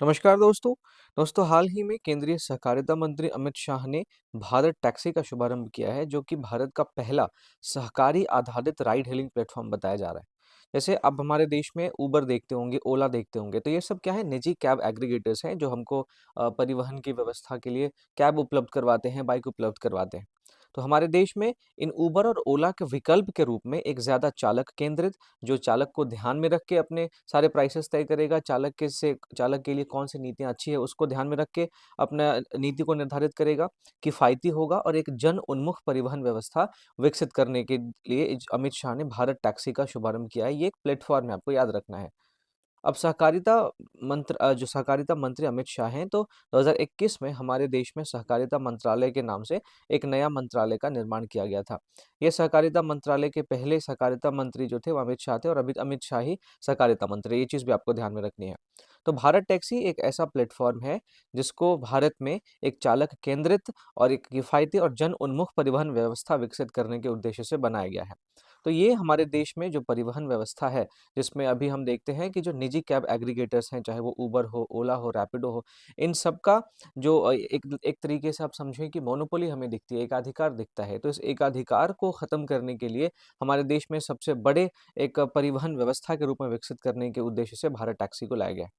नमस्कार दोस्तों। हाल ही में केंद्रीय सहकारिता मंत्री अमित शाह ने भारत टैक्सी का शुभारंभ किया है, जो कि भारत का पहला सहकारी आधारित राइड हेलिंग प्लेटफॉर्म बताया जा रहा है। जैसे अब हमारे देश में उबर देखते होंगे, ओला देखते होंगे, तो ये सब क्या है, निजी कैब एग्रीगेटर्स हैं जो हमको परिवहन की व्यवस्था के लिए कैब उपलब्ध करवाते हैं, बाइक उपलब्ध करवाते हैं। तो हमारे देश में इन उबर और ओला के विकल्प के रूप में एक ज़्यादा चालक केंद्रित, जो चालक को ध्यान में रख के अपने सारे प्राइसेस तय करेगा, चालक के लिए कौन-सी नीतियाँ अच्छी है उसको ध्यान में रख के अपना नीति को निर्धारित करेगा, किफ़ायती होगा और एक जन उन्मुख परिवहन व्यवस्था विकसित करने के लिए अमित शाह ने भारत टैक्सी का शुभारंभ किया है। ये एक प्लेटफ़ॉर्म है, आपको याद रखना है। अब जो सहकारिता मंत्री अमित शाह हैं, तो 2021 में हमारे देश में सहकारिता मंत्रालय के नाम से एक नया मंत्रालय का निर्माण किया गया था। ये सहकारिता मंत्रालय के पहले सहकारिता मंत्री जो थे वो अमित शाह थे और अभी अमित शाह ही सहकारिता मंत्री, ये चीज़ भी आपको ध्यान में रखनी है। तो भारत टैक्सी एक ऐसा प्लेटफ़ॉर्म है, जिसको भारत में एक चालक केंद्रित और एक किफ़ायती और जन उन्मुख परिवहन व्यवस्था विकसित करने के उद्देश्य से बनाया गया है। तो ये हमारे देश में जो परिवहन व्यवस्था है, जिसमें अभी हम देखते हैं कि जो निजी कैब एग्रीगेटर्स हैं, चाहे वो उबर हो, ओला हो, रैपिडो हो, इन सब का जो एक एक तरीके से आप समझें कि मोनोपोली हमें दिखती है, एकाधिकार दिखता है। तो इस एकाधिकार को ख़त्म करने के लिए हमारे देश में सबसे बड़े एक परिवहन व्यवस्था के रूप में विकसित करने के उद्देश्य से भारत टैक्सी को लाया गया है।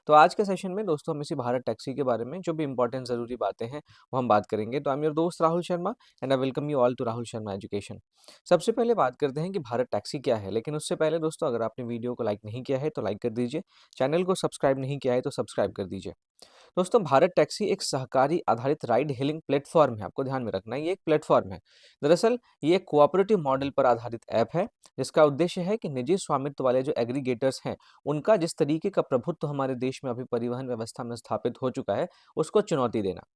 तो आज के सेशन में दोस्तों हम इसी भारत टैक्सी के बारे में जो भी इम्पोर्टेंट ज़रूरी बातें हैं, वो हम बात करेंगे। तो आई एम योर दोस्त Rahul Sharma and I welcome you all to Rahul Sharma education. सबसे पहले बात करते हैं कि भारत टैक्सी क्या है, लेकिन उससे पहले दोस्तों अगर आपने वीडियो को लाइक नहीं किया है तो लाइक कर दीजिए, चैनल को सब्सक्राइब नहीं किया है तो सब्सक्राइब कर दीजिए। दोस्तों भारत टैक्सी एक सहकारी आधारित राइड हेलिंग प्लेटफॉर्म है, आपको ध्यान में रखना है, ये एक प्लेटफॉर्म है। दरअसल ये एक कोऑपरेटिव मॉडल पर आधारित ऐप है, जिसका उद्देश्य है कि निजी स्वामित्व वाले जो एग्रीगेटर्स हैं, उनका जिस तरीके का प्रभुत्व हमारे देश में अभी परिवहन व्यवस्था में स्थापित हो चुका है, उसको चुनौती देना।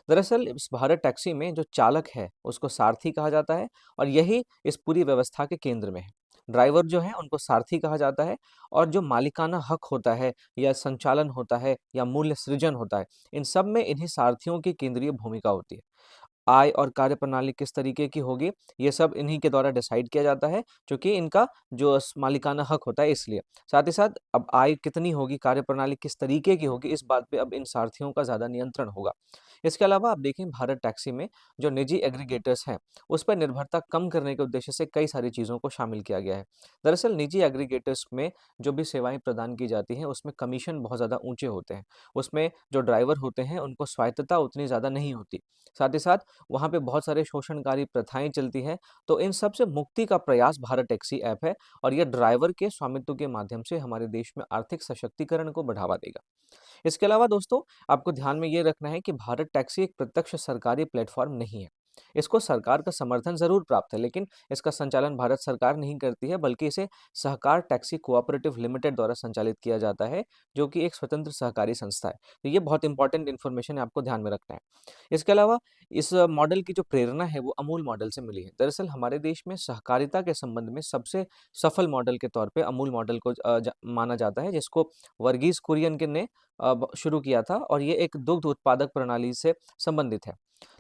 दरअसल इस भारत टैक्सी में जो चालक है, उसको सारथी कहा जाता है और यही इस पूरी व्यवस्था के केंद्र में है। ड्राइवर जो हैं, उनको सारथी कहा जाता है और जो मालिकाना हक होता है या संचालन होता है या मूल्य सृजन होता है, इन सब में इन्हीं सारथियों की केंद्रीय भूमिका होती है। आय और कार्यप्रणाली किस तरीके की होगी, ये सब इन्हीं के द्वारा डिसाइड किया जाता है, क्योंकि इनका जो मालिकाना हक होता है इसलिए। साथ ही साथ अब आय कितनी होगी, कार्यप्रणाली किस तरीके की होगी, इस बात पे अब इन सारथियों का ज़्यादा नियंत्रण होगा। इसके अलावा आप देखें भारत टैक्सी में जो निजी एग्रीगेटर्स हैं, उस पर निर्भरता कम करने के उद्देश्य से कई सारी चीज़ों को शामिल किया गया है। दरअसल निजी एग्रीगेटर्स में जो भी सेवाएँ प्रदान की जाती हैं, उसमें कमीशन बहुत ज़्यादा ऊँचे होते हैं। उसमें जो ड्राइवर होते हैं, उनको स्वायत्तता उतनी ज़्यादा नहीं होती। साथ ही साथ वहाँ पे बहुत सारे शोषणकारी प्रथाएँ चलती हैं, तो इन सब से मुक्ति का प्रयास भारत टैक्सी ऐप है और ये ड्राइवर के स्वामित्व के माध्यम से हमारे देश में आर्थिक सशक्तिकरण को बढ़ावा देगा। इसके अलावा दोस्तों आपको ध्यान में ये रखना है कि भारत टैक्सी एक प्रत्यक्ष सरकारी प्लेटफॉर्म नहीं है। इसको सरकार का समर्थन ज़रूर प्राप्त है, लेकिन इसका संचालन भारत सरकार नहीं करती है, बल्कि इसे सहकार टैक्सी कोऑपरेटिव लिमिटेड द्वारा संचालित किया जाता है, जो कि एक स्वतंत्र सहकारी संस्था है। तो ये बहुत इंपॉर्टेंट इन्फॉर्मेशन है, आपको ध्यान में रखना है। इसके अलावा इस मॉडल की जो प्रेरणा है वो अमूल मॉडल से मिली है। दरअसल हमारे देश में सहकारिता के संबंध में सबसे सफल मॉडल के तौर पे अमूल मॉडल को माना जाता है, जिसको वर्गीज़ कुरियन के ने शुरू किया था और ये एक दुग्ध उत्पादक प्रणाली से संबंधित है।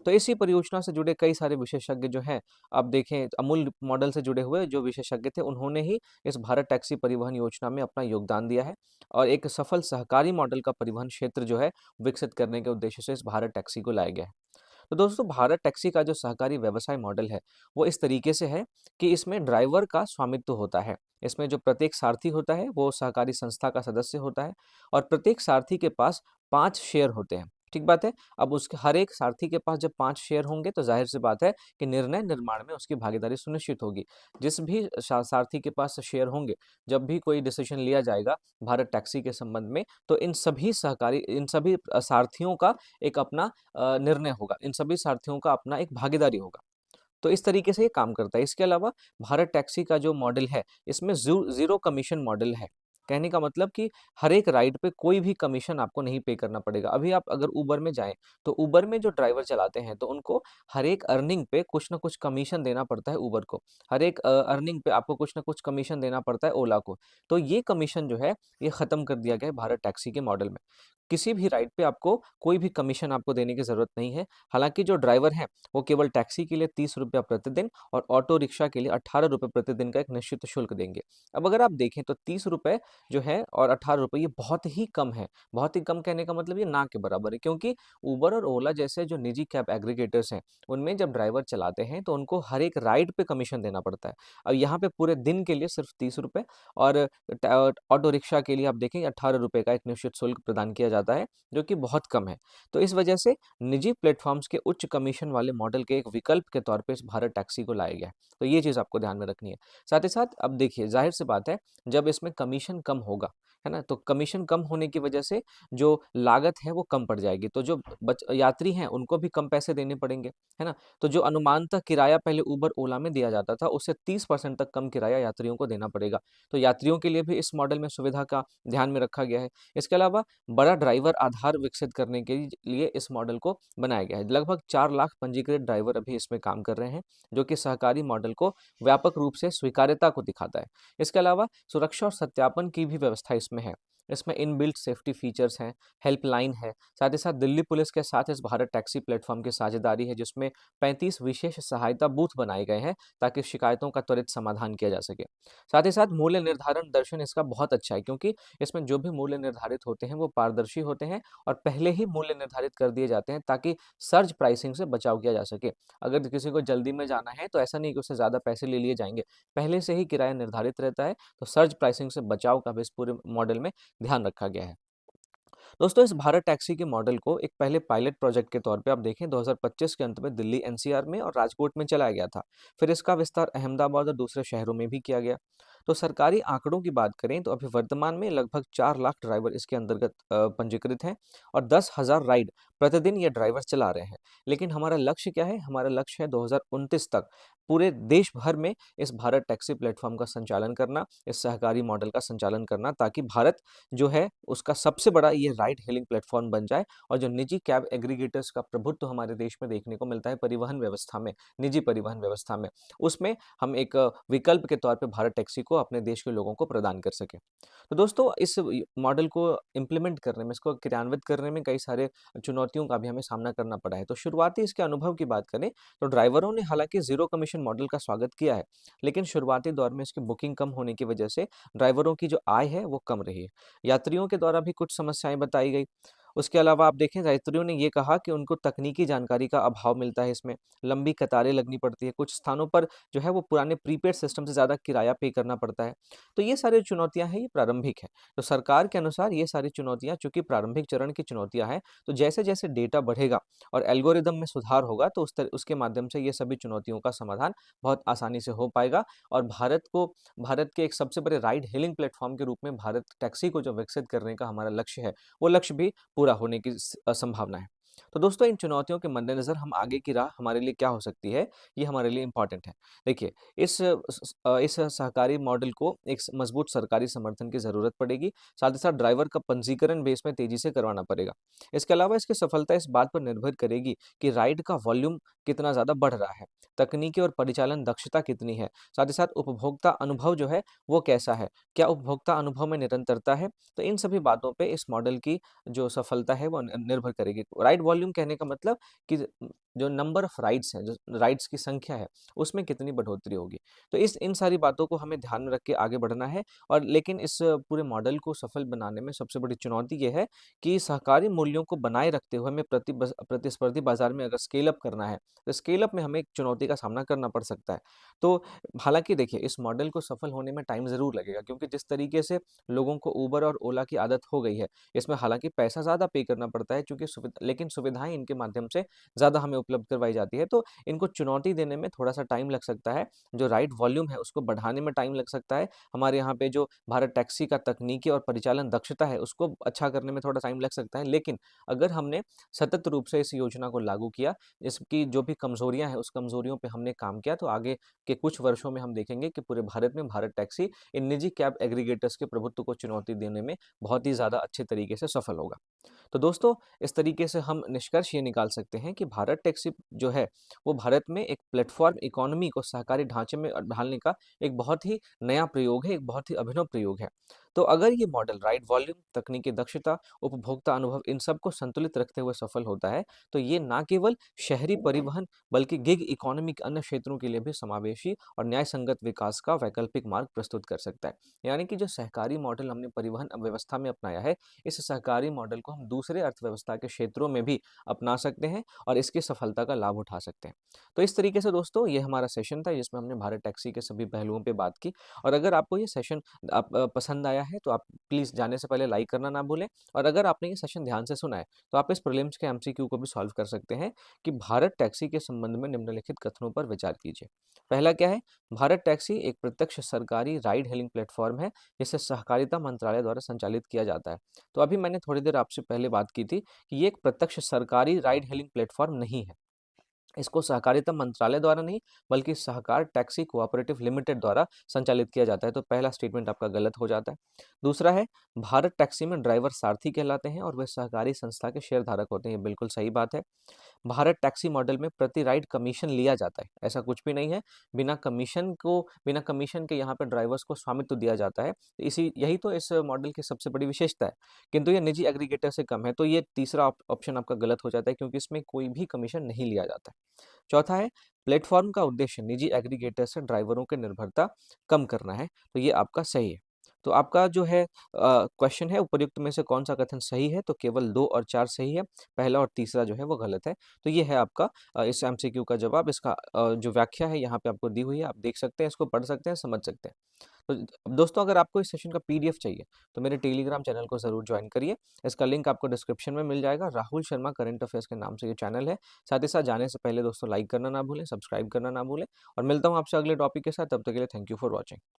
तो इसी परियोजना से जुड़े कई सारे विशेषज्ञ जो हैं, आप देखें अमूल मॉडल से जुड़े हुए जो विशेषज्ञ थे, उन्होंने ही इस भारत टैक्सी परिवहन योजना में अपना योगदान दिया है और एक सफल सहकारी मॉडल का परिवहन क्षेत्र जो है, विकसित करने के उद्देश्य से इस भारत टैक्सी को लाया गया है। तो दोस्तों भारत टैक्सी का जो सहकारी व्यवसाय मॉडल है, वो इस तरीके से है कि इसमें ड्राइवर का स्वामित्व होता है। इसमें जो प्रत्येक सारथी होता है, वो सहकारी संस्था का सदस्य होता है और प्रत्येक सारथी के पास 5 शेयर होते हैं। ठीक बात है? अब उसके हर एक सारथी के पास जब 5 शेयर होंगे, तो ज़ाहिर-सी बात है कि निर्णय निर्माण में उसकी भागीदारी सुनिश्चित होगी। जिस भी सारथी के पास शेयर होंगे, जब भी कोई डिसीजन लिया जाएगा भारत टैक्सी के संबंध में, तो इन सभी सारथियों का एक अपना निर्णय होगा। इन सभी सारथियों का अपना एक भागीदारी होगा। तो इस तरीके से ये काम करता है। इसके अलावा भारत टैक्सी का जो मॉडल है, इसमें ज़ीरो कमीशन मॉडल है। कहने का मतलब कि हर एक राइड पे कोई भी कमीशन आपको नहीं पे करना पड़ेगा। अभी आप अगर उबर में जाएँ, तो उबर में जो ड्राइवर चलाते हैं, तो उनको हर एक अर्निंग पे कुछ न कुछ कमीशन देना पड़ता है उबर को। हर एक अर्निंग पे आपको कुछ न कुछ कमीशन देना पड़ता है ओला को। तो ये कमीशन जो है, ये ख़त्म कर दिया गया है भारत टैक्सी के मॉडल में। किसी भी राइड पे आपको कोई भी कमीशन आपको देने की ज़रूरत नहीं है। हालाँकि जो ड्राइवर हैं, वो केवल टैक्सी के लिए ₹30 प्रतिदिन और ऑटो रिक्शा के लिए ₹18 प्रतिदिन का एक निश्चित शुल्क देंगे। अब अगर आप देखें तो ₹30 जो है और ₹18 ये बहुत ही कम है। बहुत ही कम कहने का मतलब ये ना के बराबर है, क्योंकि उबर और ओला जैसे जो निजी कैब एग्रीगेटर्स हैं, उनमें जब ड्राइवर चलाते हैं तो उनको हर एक राइड पे कमीशन देना पड़ता है। अब यहाँ पे पूरे दिन के लिए सिर्फ ₹30 और ऑटो रिक्शा के लिए आप देखेंगे ₹18 का एक निश्चित शुल्क प्रदान किया जाता है, जो कि बहुत कम है। तो इस वजह से निजी प्लेटफ़ॉर्म्स के उच्च कमीशन वाले मॉडल के एक विकल्प के तौर पे इस भारत टैक्सी को लाया गया है। तो ये चीज़ आपको ध्यान में रखनी है। साथ ही साथ अब देखिए, ज़ाहिर-सी बात है, जब इसमें कमीशन कम होगा, है ना? तो कमीशन कम होने की वजह से जो लागत है वो कम पड़ जाएगी। तो जो यात्री हैं उनको भी कम पैसे देने पड़ेंगे, है ना? तो जो अनुमानतः किराया पहले उबर, ओला में दिया जाता था, उससे 30% तक कम किराया यात्रियों को देना पड़ेगा। तो यात्रियों के लिए भी इस मॉडल में सुविधा का ध्यान में रखा गया है। इसके अलावा बड़ा ड्राइवर आधार विकसित करने के लिए इस मॉडल को बनाया गया है। लगभग 4 लाख पंजीकृत ड्राइवर अभी इसमें काम कर रहे हैं, जो कि सहकारी मॉडल को व्यापक रूप से स्वीकार्यता को दिखाता है। इसके अलावा सुरक्षा और सत्यापन की भी व्यवस्था इसमें है। इसमें इनबिल्ट सेफ्टी फीचर्स हैं, हेल्पलाइन है, साथ ही साथ दिल्ली पुलिस के साथ इस भारत टैक्सी प्लेटफ़ॉर्म की साझेदारी है, जिसमें 35 विशेष सहायता बूथ बनाए गए हैं, ताकि शिकायतों का त्वरित समाधान किया जा सके। साथ ही साथ मूल्य निर्धारण दर्शन इसका बहुत अच्छा है, क्योंकि इसमें जो भी मूल्य निर्धारित होते हैं वो पारदर्शी होते हैं और पहले ही मूल्य निर्धारित कर दिए जाते हैं, ताकि सर्ज प्राइसिंग से बचाव किया जा सके। अगर किसी को जल्दी में जाना है तो ऐसा नहीं कि उससे ज़्यादा पैसे ले लिए जाएँगे। पहले से ही किराया निर्धारित रहता है, तो सर्ज प्राइसिंग से बचाव का भी इस पूरे मॉडल में ध्यान रखा गया है। दोस्तों, इस भारत टैक्सी के मॉडल को एक पहले पायलट प्रोजेक्ट के तौर पे आप देखें 2025 के अंत में दिल्ली एनसीआर में और राजकोट में चलाया गया था। फिर इसका विस्तार अहमदाबाद और दूसरे शहरों में भी किया गया। तो सरकारी आंकड़ों की बात करें तो अभी वर्तमान में लगभग 4 लाख ड्राइवर इसके अंतर्गत पंजीकृत हैं और 10,000 राइड प्रतिदिन ये ड्राइवर चला रहे हैं। लेकिन हमारा लक्ष्य क्या है? हमारा लक्ष्य है 2029 तक पूरे देश भर में इस भारत टैक्सी प्लेटफॉर्म का संचालन करना, इस सहकारी मॉडल का संचालन करना, ताकि भारत जो है उसका सबसे बड़ा ये राइड हेलिंग प्लेटफॉर्म बन जाए और जो निजी कैब एग्रीगेटर्स का प्रभुत्व हमारे देश में देखने को मिलता है परिवहन व्यवस्था में, निजी परिवहन व्यवस्था में, उसमें हम एक विकल्प के तौर पे भारत टैक्सी को अपने देश के लोगों को प्रदान कर सकें। तो दोस्तों, इस मॉडल को इम्प्लीमेंट करने में, इसको क्रियान्वित करने में कई सारे चुनौतियों का भी हमें सामना करना पड़ा है। तो शुरुआती इसके अनुभव की बात करें तो ड्राइवरों ने हालांकि जीरो कमीशन मॉडल का स्वागत किया है, लेकिन शुरुआती दौर में इसकी बुकिंग कम होने की वजह से ड्राइवरों की जो आय है वो कम रही है। यात्रियों के द्वारा भी कुछ समस्याएँ बताई गई। उसके अलावा आप देखें, यात्रियों ने ये कहा कि उनको तकनीकी जानकारी का अभाव मिलता है इसमें, लंबी कतारें लगनी पड़ती है, कुछ स्थानों पर जो है वो पुराने प्रीपेड सिस्टम से ज़्यादा किराया पे करना पड़ता है। तो ये सारी चुनौतियाँ हैं, ये प्रारंभिक है। तो सरकार के अनुसार ये सारी चुनौतियाँ चूँकि प्रारंभिक चरण की चुनौतियाँ हैं, तो जैसे-जैसे डेटा बढ़ेगा और एल्गोरिदम में सुधार होगा तो उसके माध्यम से ये सभी चुनौतियों का समाधान बहुत आसानी से हो पाएगा और भारत के एक सबसे बड़े राइड हेलिंग प्लेटफ़ॉर्म के रूप में भारत टैक्सी को जो विकसित करने का हमारा लक्ष्य है, वो लक्ष्य भी पूरा होने की संभावना है। तो दोस्तों, इन चुनौतियों के मद्देनज़र हम आगे की राह हमारे लिए क्या हो सकती है, ये हमारे लिए इम्पोर्टेंट है। देखिए, इस सहकारी मॉडल को एक मजबूत सरकारी समर्थन की ज़रूरत पड़ेगी, साथ ही साथ ड्राइवर का पंजीकरण भी इसमें तेज़ी से करवाना पड़ेगा। इसके अलावा इसकी सफलता इस बात पर निर्भर करेगी कि राइड का वॉल्यूम कितना ज़्यादा बढ़ रहा है, तकनीकी और परिचालन दक्षता कितनी है, साथ ही साथ उपभोक्ता अनुभव जो है, वो कैसा है, क्या उपभोक्ता अनुभव में निरंतरता है? तो इन सभी बातों पे इस मॉडल की जो सफलता है वो निर्भर करेगी। राइड वॉल्यूम कहने का मतलब कि जो नंबर ऑफ राइड्स हैं, जो राइड्स की संख्या है, उसमें कितनी बढ़ोतरी होगी। तो इस इन सारी बातों को हमें ध्यान में रख के आगे बढ़ना है और लेकिन इस पूरे मॉडल को सफल बनाने में सबसे बड़ी चुनौती ये है कि सहकारी मूल्यों को बनाए रखते हुए हमें प्रतिस्पर्धी बाजार में अगर स्केल अप करना है, तो स्केल अप में हमें एक चुनौती का सामना करना पड़ सकता है। तो हालाँकि देखिए, इस मॉडल को सफल होने में टाइम ज़रूर लगेगा, क्योंकि जिस तरीके से लोगों को उबर और ओला की आदत हो गई है, इसमें हालाँकि पैसा ज़्यादा पे करना पड़ता है, चूँकि लेकिन सुविधाएँ इनके माध्यम से ज़्यादा हमें उपलब्ध करवाई जाती है, तो इनको चुनौती देने में थोड़ा-सा टाइम लग सकता है। जो राइड वॉल्यूम है, उसको बढ़ाने में टाइम लग सकता है। हमारे यहाँ पे जो भारत टैक्सी का तकनीकी और परिचालन दक्षता है, उसको अच्छा करने में थोड़ा टाइम लग सकता है। लेकिन अगर हमने सतत रूप से इस योजना को लागू किया, इसकी जो भी कमज़ोरियाँ हैं, उस कमज़ोरियों पे हमने काम किया, तो आगे के कुछ वर्षों में हम देखेंगे कि पूरे भारत में भारत टैक्सी इन निजी कैब एग्रीगेटर्स के प्रभुत्व को चुनौती देने में बहुत ही ज़्यादा अच्छे तरीके से सफल होगा। तो दोस्तों, इस तरीके से हम निष्कर्ष ये निकाल सकते हैं कि भारत टैक्सी जो है, वो भारत में एक प्लेटफ़ॉर्म इकोनॉमी को सहकारी ढाँचे में ढालने का एक बहुत ही नया प्रयोग है, एक बहुत ही अभिनव प्रयोग है। तो अगर ये मॉडल राइड वॉल्यूम, तकनीकी दक्षता, उपभोक्ता अनुभव इन सब को संतुलित रखते हुए सफल होता है, तो ये ना केवल शहरी परिवहन बल्कि गिग इकोनॉमी के अन्य क्षेत्रों के लिए भी समावेशी और न्यायसंगत विकास का वैकल्पिक मार्ग प्रस्तुत कर सकता है। यानी कि जो सहकारी मॉडल हमने परिवहन व्यवस्था में अपनाया है, इस सहकारी मॉडल को हम दूसरे अर्थव्यवस्था के क्षेत्रों में भी अपना सकते हैं और इसकी सफलता का लाभ उठा सकते हैं। तो इस तरीके से दोस्तों ये हमारा सेशन था जिसमें हमने भारत टैक्सी के सभी पहलुओं पे बात की। और अगर आपको ये सेशन पसंद आया है तो आप प्लीज़ जाने से पहले लाइक करना ना भूलें। और अगर आपने ये सेशन ध्यान से सुना है तो आप इस प्रीलिम्स के एमसीक्यू को भी सॉल्व कर सकते हैं कि भारत टैक्सी के संबंध में निम्नलिखित कथनों पर विचार कीजिए। पहला क्या है? भारत टैक्सी एक प्रत्यक्ष सरकारी राइड हेलिंग प्लेटफॉर्म है जिसे सहकारिता मंत्रालय द्वारा संचालित किया जाता है। तो अभी मैंने थोड़ी देर आपसे पहले बात की थी कि ये एक प्रत्यक्ष सरकारी राइड हेलिंग प्लेटफॉर्म नहीं है। इसको सहकारिता मंत्रालय द्वारा नहीं बल्कि सहकार टैक्सी कोऑपरेटिव लिमिटेड द्वारा संचालित किया जाता है। तो पहला स्टेटमेंट आपका गलत हो जाता है। दूसरा है, भारत टैक्सी में ड्राइवर सारथी कहलाते हैं और वे सहकारी संस्था के शेयर धारक होते हैं। ये बिल्कुल सही बात है। भारत टैक्सी मॉडल में प्रति राइड कमीशन लिया जाता है, ऐसा कुछ भी नहीं है। बिना कमीशन के यहाँ पे ड्राइवर्स को स्वामित्व दिया जाता है। इसी यही तो इस मॉडल की सबसे बड़ी विशेषता है। किंतु ये निजी एग्रीगेटर से कम है। तो ये तीसरा ऑप्शन आपका गलत हो जाता है क्योंकि इसमें कोई भी कमीशन नहीं लिया जाता है। चौथा है, प्लेटफॉर्म का उद्देश्य निजी एग्रीगेटर से ड्राइवरों की निर्भरता कम करना है। तो ये आपका सही है। तो आपका जो है क्वेश्चन है उपर्युक्त में से कौन सा कथन सही है? तो केवल 2 और 4 सही है। पहला और तीसरा जो है वो गलत है। तो ये है आपका इस एमसीक्यू का जवाब। इसका जो व्याख्या है यहाँ पे आपको दी हुई है। आप देख सकते हैं, इसको पढ़ सकते हैं, समझ सकते हैं। तो दोस्तों अगर आपको इस सेशन का पीडीएफ चाहिए तो मेरे टेलीग्राम चैनल को ज़रूर ज्वाइन करिए। इसका लिंक आपको डिस्क्रिप्शन में मिल जाएगा। राहुल शर्मा करंट अफेयर्स के नाम से ये चैनल है। साथ ही साथ जाने से पहले दोस्तों लाइक करना ना भूलें, सब्सक्राइब करना ना भूलें और मिलता हूँ आपसे अगले टॉपिक के साथ। तब तक के लिए थैंक यू फॉर वॉचिंग।